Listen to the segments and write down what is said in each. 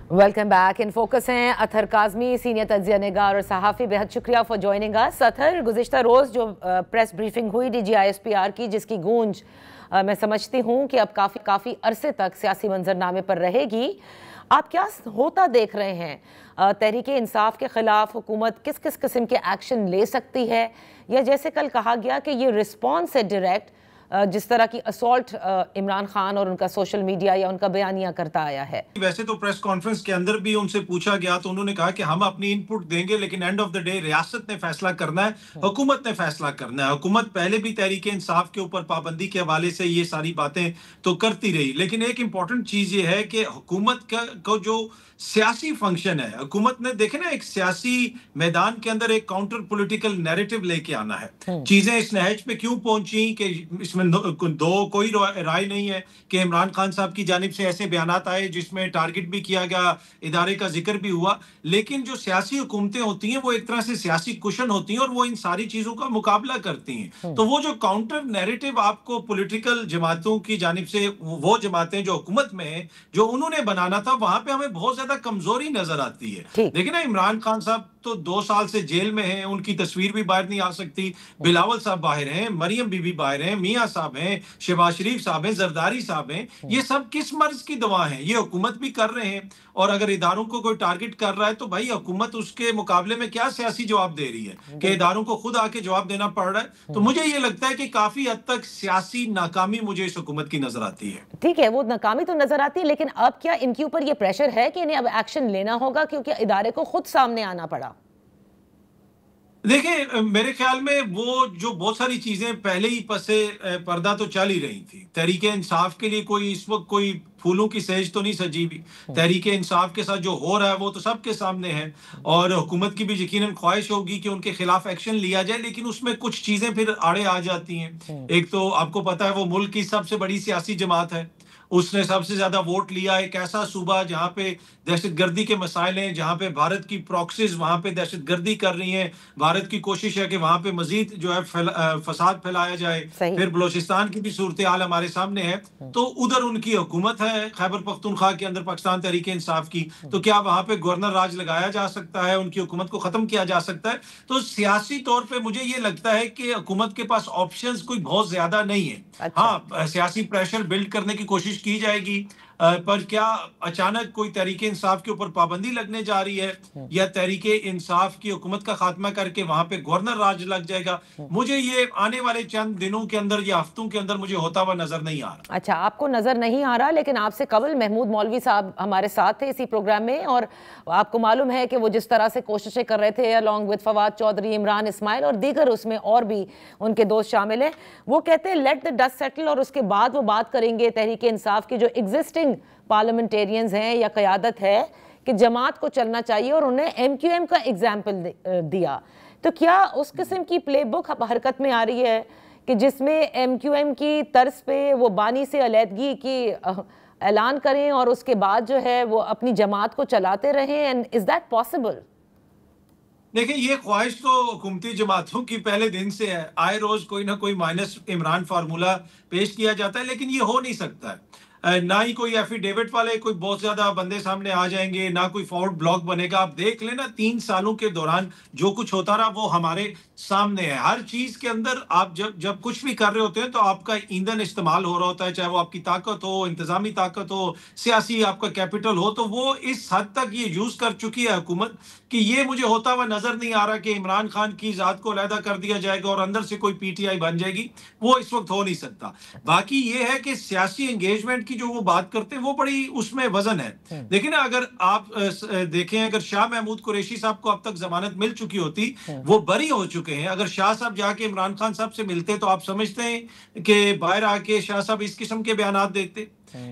Welcome back. In focus हैं Athar Kazmi, senior तज्जिया निगार और सहाफ़ी। बेहद शुक्रिया फॉर जॉइनिंग अस। अतहर, गुज़िश्ता रोज़ जो प्रेस ब्रीफिंग हुई DGISPR की, जिसकी गूंज मैं समझती हूँ कि अब काफ़ी अरसे तक सियासी मंजरनामे पर रहेगी। आप क्या होता देख रहे हैं? तहरीक इंसाफ के ख़िलाफ़ हुकूमत किस किस किस्म के एक्शन ले सकती है, या जैसे कल कहा गया कि ये रिस्पॉन्स है डायरेक्ट, जिस तरह की असॉल्ट इमरान खान और उनका सोशल मीडिया या उनका बयानिया करता आया है? वैसे तो प्रेस कॉन्फ्रेंस के अंदर भी उनसे पूछा गया तो उन्होंने कहा कि हम अपनी इनपुट देंगे, लेकिन एंड ऑफ द डे रियासत ने फैसला करना है, हुकूमत ने फैसला करना है। हुकूमत पहले भी तहरीक इंसाफ के ऊपर पाबंदी के हवाले से ये सारी बातें तो करती रही, लेकिन एक इंपॉर्टेंट चीज ये है कि हुकूमत का जो सियासी फंक्शन है, हुकूमत ने देखे ना, एक सियासी मैदान के अंदर एक काउंटर पॉलिटिकल नैरेटिव लेके आना है। चीजें इस नहज पे क्यों पहुंची कि इसमें दो कोई राय नहीं है कि इमरान खान साहब की जानिब से ऐसे बयानात आए जिसमें टारगेट भी किया गया, इदारे का जिक्र भी हुआ, लेकिन जो सियासी हुकूमतें होती हैं वो एक तरह से सियासी कुशन होती हैं और वो इन सारी चीजों का मुकाबला करती हैं। तो वो जो काउंटर नैरेटिव आपको पॉलिटिकल जमातों की जानिब से, वो जमातें जो हुकूमत में है, जो उन्होंने बनाना था, वहां पे हमें बहुत ज्यादा कमजोरी नजर आती है। देखिए ना, इमरान खान साहब तो 2 साल से जेल में हैं, उनकी तस्वीर भी बाहर नहीं आ सकती। बिलावल साहब बाहर हैं, मरियम बीबी बाहर हैं, मियां साहब हैं, शहबाज शरीफ साहब हैं, जरदारी साहब हैं। ये सब किस मर्ज की दवा है? ये हुकूमत भी कर रहे हैं, और अगर इदारों को कोई टारगेट कर रहा है तो भाई हुकूमत उसके मुकाबले में क्या सियासी जवाब दे रही है कि इदारों को खुद आके जवाब देना पड़ रहा है। तो मुझे ये लगता है कि काफी हद तक सियासी नाकामी मुझे इस हुकूमत की नजर आती है। ठीक है, वो नाकामी तो नजर आती है, लेकिन अब क्या इनके ऊपर ये प्रेशर है कि इन्हें अब एक्शन लेना होगा, क्योंकि इदारे को खुद सामने आना पड़ा? देखिए, मेरे ख्याल में वो जो बहुत सारी चीजें पहले ही पसे पर्दा तो चल ही रही थी। तहरीक इंसाफ के लिए कोई इस वक्त कोई फूलों की सेज तो नहीं सजी हुई। तहरीक इंसाफ के साथ जो हो रहा है वो तो सबके सामने है, और हुकूमत की भी यकीनन ख्वाहिश होगी कि उनके खिलाफ एक्शन लिया जाए, लेकिन उसमें कुछ चीजें फिर आड़े आ जाती हैं। एक तो आपको पता है वो मुल्क की सबसे बड़ी सियासी जमात है, उसने सबसे ज्यादा वोट लिया। एक ऐसा सूबा जहां पे दहशतगर्दी के मसाइल हैं, जहां पे भारत की प्रॉक्सीज वहां पे दहशतगर्दी कर रही हैं, भारत की कोशिश है कि वहां पे मजीद जो है फसाद फैलाया जाए। फिर बलोचिस्तान की भी सूरत हाल हमारे सामने है, तो उधर उनकी हुकूमत है खैबर पख्तूनख्वा के अंदर, पाकिस्तान तहरीक इंसाफ की। तो क्या वहां पे गवर्नर राज लगाया जा सकता है, उनकी हुकूमत को खत्म किया जा सकता है? तो सियासी तौर पर मुझे ये लगता है कि हुकूमत के पास ऑप्शंस कोई बहुत ज्यादा नहीं है। अच्छा। हाँ, सियासी प्रेशर बिल्ड करने की कोशिश की जाएगी, पर क्या अचानक कोई तहरीक इंसाफ के ऊपर पाबंदी लगने जा रही है, या तहरीक इंसाफ की हुकूमत का खात्मा करके वहां पे गवर्नर राज लग जाएगा? मुझे ये आने वाले चंद दिनों के अंदर या हफ्तों के अंदर मुझे होता हुआ नजर नहीं आ रहा। अच्छा, आपको नजर नहीं आ रहा, लेकिन आपसे कबल महमूद मौलवी साहब हमारे साथ थे इसी प्रोग्राम में, और आपको मालूम है कि वो जिस तरह से कोशिशें कर रहे थे अलॉन्ग विद फवाद चौधरी, इमरान इस्माइल और दीगर, उसमें और भी उनके दोस्त शामिल हैं। वो कहते हैं लेट द डस्ट सेटल, और उसके बाद वो बात करेंगे तहरीक इंसाफ की जो एग्जिस्टिंग पार्लियामेंटेरियंस हैं या क़यादत है कि जमात को चलना चाहिए, और उन्हें MQM का एग्जाम्पल दिया। तो क्या उस किस्म की प्लेबुक हरकत में आ रही है कि जिसमें MQM की तर्ज पे वो बानी से अलहदगी की ऐलान करें और उसके बाद जो है वो अपनी जमात को चलाते रहें? And is that possible? देखिए, ये ख्वाहिश तो हुकूमती जमातों की पहले दिन से है। आए रोज कोई ना कोई माइनस इमरान फार्मूला पेश किया जाता है, लेकिन ये हो नहीं सकता है। ना ही कोई एफिडेविट वाले कोई बहुत ज्यादा बंदे सामने आ जाएंगे, ना कोई फॉरवर्ड ब्लॉक बनेगा। आप देख लेना 3 सालों के दौरान जो कुछ होता रहा वो हमारे सामने है। हर चीज के अंदर आप जब जब कुछ भी कर रहे होते हैं तो आपका ईंधन इस्तेमाल हो रहा होता है, चाहे वो आपकी ताकत हो, इंतजामी ताकत हो, सियासी आपका कैपिटल हो। तो वो इस हद तक ये यूज कर चुकी है हुकूमत कि ये मुझे होता हुआ नजर नहीं आ रहा कि इमरान खान की जात को अलहदा कर दिया जाएगा और अंदर से कोई PTI बन जाएगी। वो इस वक्त हो नहीं सकता। बाकी ये है कि सियासी एंगेजमेंट की जो वो बात करते हैं वो बड़ी उसमें वजन है। देखिए ना, अगर आप देखें, अगर शाह महमूद कुरैशी साहब को अब तक जमानत मिल चुकी होती, वो बरी हो चुके हैं। अगर शाह साहब जाके इमरान खान साहब से मिलते तो आप समझते हैं कि बाहर आके शाह साहब इस किस्म के बयानात देते,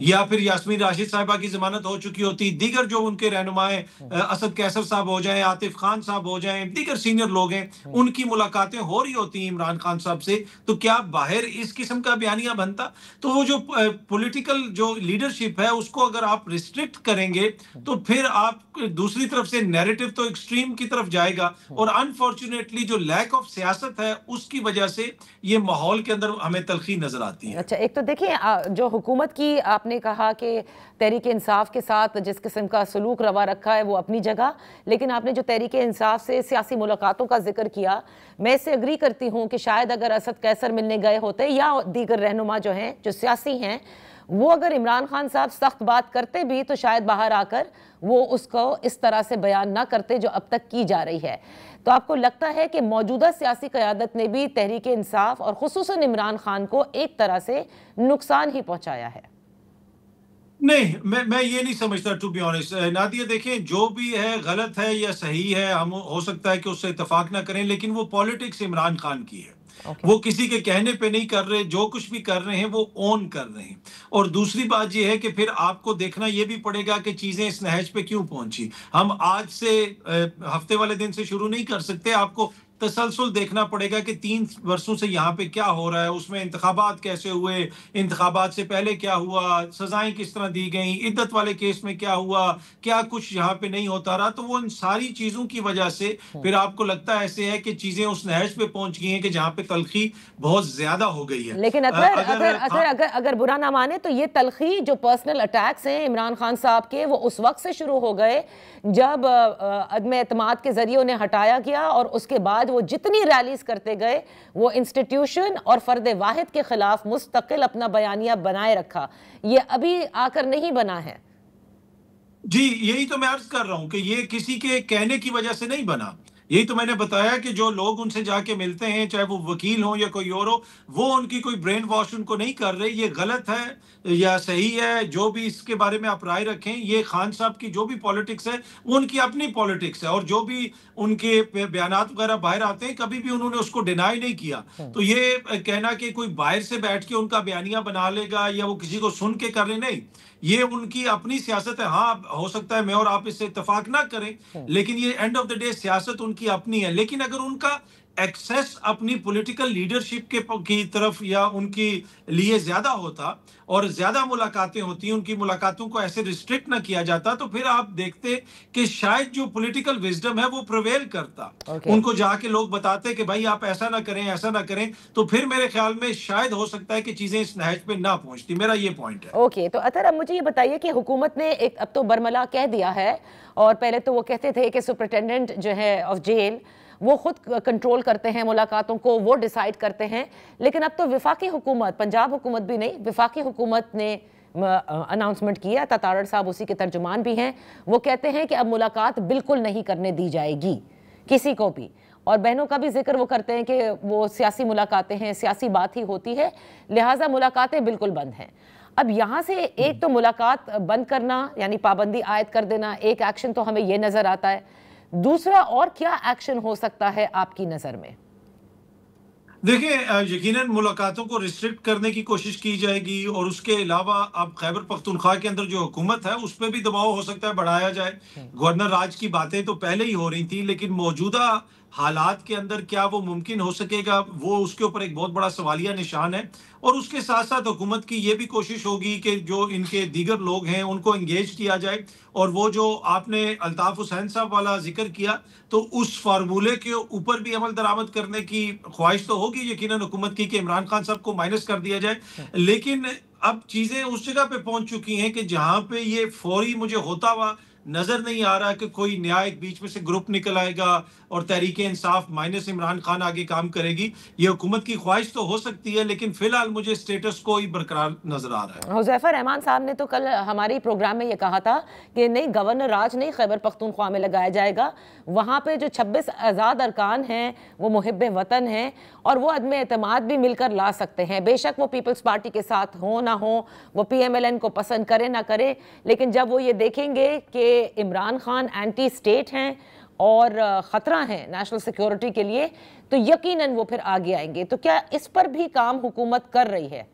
या फिर यास्मीन राशिद साहिबा की जमानत हो चुकी होती, दीगर जो उनके रहनुमाए असद कैसर साहब हो जाएं, आतिफ खान साहब हो जाएं, दीगर सीनियर लोग हैं, उनकी मुलाकातें हो रही होती इमरान खान साहब से, तो क्या बाहर इस किस्म का बयानिया बनता? तो वो जो पॉलिटिकल जो लीडरशिप है उसको अगर आप रिस्ट्रिक्ट करेंगे तो फिर आप दूसरी तरफ से नैरेटिव तो एक्सट्रीम की तरफ जाएगा, और अनफॉर्चुनेटली जो लैक ऑफ सियासत है उसकी वजह से ये माहौल के अंदर हमें तलखी नजर आती है। अच्छा, एक तो देखिए जो हुकूमत की आपने कहा कि तहरीक इंसाफ के साथ जिस किस्म का सलूक रवा रखा है वो अपनी जगह, लेकिन आपने जो तहरीक इंसाफ से सियासी मुलाकातों का जिक्र किया, मैं इससे एग्री करती हूँ कि शायद अगर असद कैसर मिलने गए होते या दीगर रहनुमा जो हैं, जो सियासी हैं, वो अगर इमरान खान साहब सख्त बात करते भी तो शायद बाहर आकर वो उसको इस तरह से बयान ना करते जो अब तक की जा रही है। तो आपको लगता है कि मौजूदा सियासी क़यादत ने भी तहरीक इंसाफ और खुसूसन इमरान खान को एक तरह से नुकसान ही पहुंचाया है? नहीं, मैं ये नहीं समझता, टू बी ऑनेस्ट नादिया। देखें, जो भी है गलत है या सही है, हम हो सकता है कि उससे इत्तेफाक ना करें, लेकिन वो पॉलिटिक्स इमरान खान की है। ओके। वो किसी के कहने पे नहीं कर रहे, जो कुछ भी कर रहे हैं वो ओन कर रहे हैं। और दूसरी बात ये है कि फिर आपको देखना ये भी पड़ेगा कि चीजें इस नहज पे क्यों पहुंची। हम आज से हफ्ते वाले दिन से शुरू नहीं कर सकते। आपको तसलसल देखना पड़ेगा कि 3 वर्षों से यहाँ पे क्या हो रहा है, उसमें इंतखाबात कैसे हुए, इंतखाबात से पहले क्या हुआ, सजाएं किस तरह दी गई, इद्दत वाले केस में क्या हुआ, क्या कुछ यहाँ पे नहीं होता रहा। तो वो इन सारी चीजों की वजह से फिर आपको लगता ऐसे है कि चीजें उस नहज पे पहुंच गई हैं कि जहाँ पे तलखी बहुत ज्यादा हो गई है। लेकिन अगर अगर अगर अगर अगर बुरा ना माने तो ये तलखी जो पर्सनल अटैक्स हैं इमरान खान साहब के, वो उस वक्त से शुरू हो गए जब अदम एतमाद के जरिए उन्हें हटाया गया, और उसके बाद वो जितनी रैलीज करते गए वो इंस्टीट्यूशन और फर्द वाहिद के खिलाफ मुस्तकिल अपना बयानिया बनाए रखा। ये अभी आकर नहीं बना है। जी, यही तो मैं अर्ज कर रहा हूं कि ये किसी के कहने की वजह से नहीं बना। यही तो मैंने बताया कि जो लोग उनसे जाके मिलते हैं, चाहे वो वकील हो या कोई और हो, वो उनकी कोई ब्रेन वॉश उनको नहीं कर रहे। ये गलत है या सही है, जो भी इसके बारे में आप राय रखें, ये खान साहब की जो भी पॉलिटिक्स है वो उनकी अपनी पॉलिटिक्स है, और जो भी उनके बयानात वगैरह बाहर आते हैं कभी भी उन्होंने उसको डिनाई नहीं किया। तो ये कहना कि कोई बाहर से बैठ के उनका बयानिया बना लेगा या वो किसी को सुन के कर ले, नहीं, ये उनकी अपनी सियासत है। हाँ, हो सकता है मैं और आप इससे इत्तेफाक ना करें, लेकिन ये एंड ऑफ द डे सियासत उनकी अपनी है। लेकिन अगर उनका एक्सेस अपनी पॉलिटिकल लीडरशिप की तरफ या उनकी लिए ज्यादा होता और ज्यादा मुलाकातें होती, उनकी मुलाकातों को ऐसे रिस्ट्रिक्ट ना किया जाता, तो फिर आप देखते कि शायद जो पॉलिटिकल विजडम है वो प्रिवेल करता। उनको जाके लोग बताते कि भाई आप ऐसा ना करें, ऐसा ना करें, तो फिर मेरे ख्याल में शायद हो सकता है कि चीजें इस नहज पे ना पहुंचती। मेरा ये पॉइंट है। ओके, तो अतर अब मुझे ये बताइए कि हुकूमत ने एक अब तो बरमला कह दिया है, और पहले तो वो कहते थे कि सुपरिटेंडेंट जो है ऑफ जेल वो खुद कंट्रोल करते हैं मुलाकातों को, वो डिसाइड करते हैं, लेकिन अब तो विफाकी हुकूमत, पंजाब हुकूमत भी नहीं, विफाकी हुकूमत ने अनाउंसमेंट किया। तातारड़ साहब उसी के तर्जुमान भी हैं। वो कहते हैं कि अब मुलाकात बिल्कुल नहीं करने दी जाएगी किसी को भी, और बहनों का भी जिक्र वो करते हैं कि वो सियासी मुलाकातें हैं, सियासी बात ही होती है, लिहाजा मुलाकातें बिल्कुल बंद हैं। अब यहाँ से एक तो मुलाकात बंद करना यानी पाबंदी आयद कर देना एक एक्शन तो हमें ये नजर आता है, दूसरा और क्या एक्शन हो सकता है आपकी नजर में? देखिए, यकीनन मुलाकातों को रिस्ट्रिक्ट करने की कोशिश की जाएगी, और उसके अलावा अब खैबर पख्तूनख्वा के अंदर जो हुकूमत है उस पर भी दबाव हो सकता है बढ़ाया जाए। गवर्नर राज की बातें तो पहले ही हो रही थी, लेकिन मौजूदा हालात के अंदर क्या वो मुमकिन हो सकेगा, वो उसके ऊपर एक बहुत बड़ा सवालिया निशान है। और उसके साथ साथ हुकूमत की ये भी कोशिश होगी कि जो इनके दीगर लोग हैं उनको एंगेज किया जाए, और वो जो आपने अल्ताफ हुसैन साहब वाला जिक्र किया, तो उस फार्मूले के ऊपर भी अमल दरामद करने की ख्वाहिश तो होगी यकीनन हुकूमत की कि इमरान खान साहब को माइनस कर दिया जाए। लेकिन अब चीजें उस जगह पे पहुंच चुकी हैं कि जहां पे ये फौरी मुझे होता हुआ नजर नहीं आ रहा कि कोई न्याय बीच में से ग्रुप निकल आएगा और तहरीक इंसाफ माइनस इमरान खान आगे काम करेगी। ये हुकूमत की ख्वाहिश तो हो सकती है, लेकिन फिलहाल मुझे स्टेटस को ही बरकरार नजर आ रहा है। हुज़ैफा रहमान साहब ने तो कल हमारे प्रोग्राम में ये कहा था कि नहीं, गवर्नर राज नहीं खैबर पख्तूनख्वा में लगाया जाएगा, वहाँ पे जो 26 आज़ाद अरकान हैं वो मुहिब वतन हैं और वो अदम एतमाद भी मिलकर ला सकते हैं। बेशक वो पीपल्स पार्टी के साथ हो ना हो, वो PMLN को पसंद करे ना करे, लेकिन जब वो ये देखेंगे कि इमरान खान एंटी स्टेट हैं और ख़तरा है नेशनल सिक्योरिटी के लिए, तो यकीनन वो फिर आगे आएंगे। तो क्या इस पर भी काम हुकूमत कर रही है?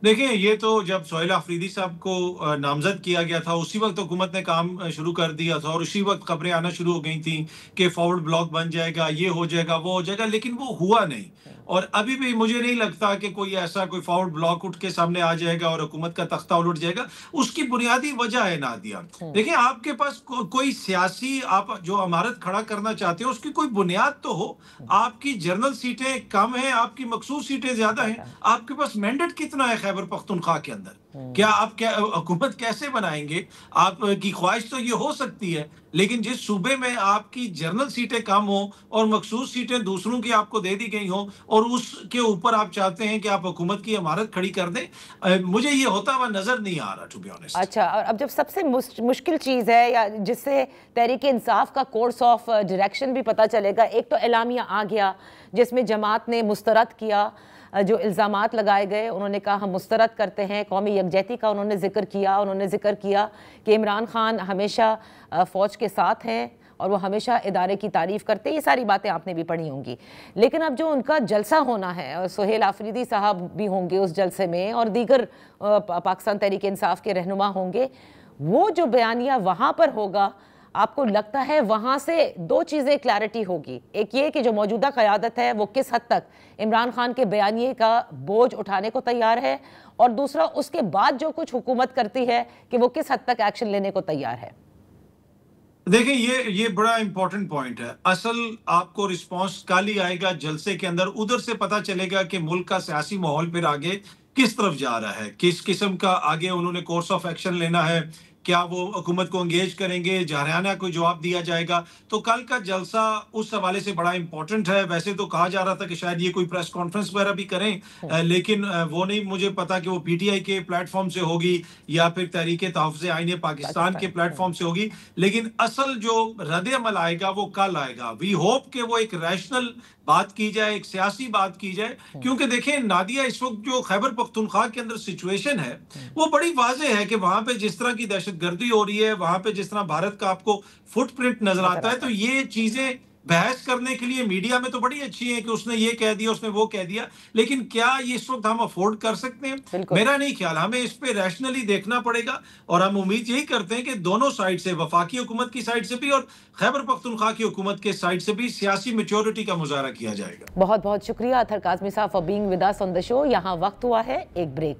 देखिए, ये तो जब सोहेल अफरीदी साहब को नामजद किया गया था उसी वक्त हुकूमत ने काम शुरू कर दिया था, और उसी वक्त खबरें आना शुरू हो गई थी कि फॉरवर्ड ब्लॉक बन जाएगा, ये हो जाएगा, वो हो जाएगा, लेकिन वो हुआ नहीं। और अभी भी मुझे नहीं लगता कि कोई ऐसा कोई फॉरवर्ड ब्लॉक उठ के सामने आ जाएगा और हुकूमत का तख्ता उलट जाएगा। उसकी बुनियादी वजह है नादिया, देखिए, आपके पास कोई सियासी आप जो इमारत खड़ा करना चाहते हो उसकी कोई बुनियाद तो हो। आपकी जनरल सीटें कम हैं, आपकी मखसूस सीटें ज्यादा हैं, आपके पास मैंडेट कितना है खैबर पख्तूनख्वा के अंदर? क्या आप क्या हुकूमत कैसे बनाएंगे? आपकी ख्वाहिश तो ये हो सकती है, लेकिन जिस सूबे में आपकी जनरल सीटें कम हो और मखसूस सीटें दूसरों की आपको दे दी गई हों और उसके ऊपर आप चाहते हैं कि आप हुकूमत की इमारत खड़ी कर दें, मुझे ये होता हुआ नजर नहीं आ रहा, टू बी ऑनेस्ट। अच्छा, और अब जब सबसे मुश्किल चीज़ है या जिससे तहरीक इंसाफ का कोर्स ऑफ डायरेक्शन भी पता चलेगा, एक तो एलामिया आ गया जिसमें जमात ने मुस्तरद किया जो इल्ज़ामात लगाए गए, उन्होंने कहा हम मुस्तरद करते हैं। कौमी यकजहती का उन्होंने ज़िक्र किया कि इमरान खान हमेशा फ़ौज के साथ हैं और वो हमेशा इदारे की तारीफ़ करते हैं। ये सारी बातें आपने भी पढ़ी होंगी, लेकिन अब जो उनका जलसा होना है और सुहेल आफरीदी साहब भी होंगे उस जलसे में और दीगर पाकिस्तान तहरीक इंसाफ के रहनुमा होंगे, वो जो बयानिया वहाँ पर होगा, आपको लगता है वहाँ से दो चीज़ें क्लैरिटी होगी। एक ये कि जो मौजूदा क़यादत है वो किस हद तक इमरान खान के बयानिए का बोझ उठाने को तैयार है, और दूसरा उसके बाद जो कुछ हुकूमत करती है कि वो किस हद तक एक्शन लेने को तैयार है। देखिए, ये बड़ा इंपॉर्टेंट पॉइंट है। असल आपको रिस्पांस कल ही आएगा जलसे के अंदर, उधर से पता चलेगा कि मुल्क का सियासी माहौल फिर आगे किस तरफ जा रहा है, किस किस्म का आगे उन्होंने कोर्स ऑफ एक्शन लेना है, क्या वो हुकूमत को एंगेज करेंगे, जारहाना को जवाब दिया जाएगा। तो कल का जलसा उस हवाले से बड़ा इंपॉर्टेंट है। वैसे तो कहा जा रहा था कि शायद ये कोई प्रेस कॉन्फ्रेंस वगैरह भी करें, लेकिन वो नहीं मुझे पता कि वो पीटीआई के प्लेटफॉर्म से होगी या फिर तहरीक तहफ़्फ़ुज़ आईन पाकिस्तान के प्लेटफॉर्म से होगी। लेकिन असल जो रद्द अमल आएगा वो कल आएगा। वी होप कि वो एक रैशनल बात की जाए, एक सियासी बात की जाए, क्योंकि देखें नादिया, इस वक्त जो खैबर पख्तूनख्वा के अंदर सिचुएशन है वो बड़ी वाज़ेह है कि वहां पे जिस तरह की दहशतगर्दी हो रही है, वहां पे जिस तरह भारत का आपको फुटप्रिंट नजर आता है, तो ये चीजें बहस करने के लिए मीडिया में तो बड़ी अच्छी है कि उसने ये कह दिया, उसने वो कह दिया, लेकिन क्या ये इस वक्त हम अफोर्ड कर सकते हैं? मेरा नहीं ख्याल। हमें इस पे रैशनली देखना पड़ेगा और हम उम्मीद यही करते हैं कि दोनों साइड से, वफाकी हुकूमत की साइड से भी और खैबर पख्तूनख्वा की हुकूमत के साइड से भी सियासी मेच्योरिटी का मुजाहरा किया जाएगा। बहुत बहुत शुक्रिया अतहर काज़मी साहब for being with us on the show. यहाँ वक्त हुआ है एक ब्रेक।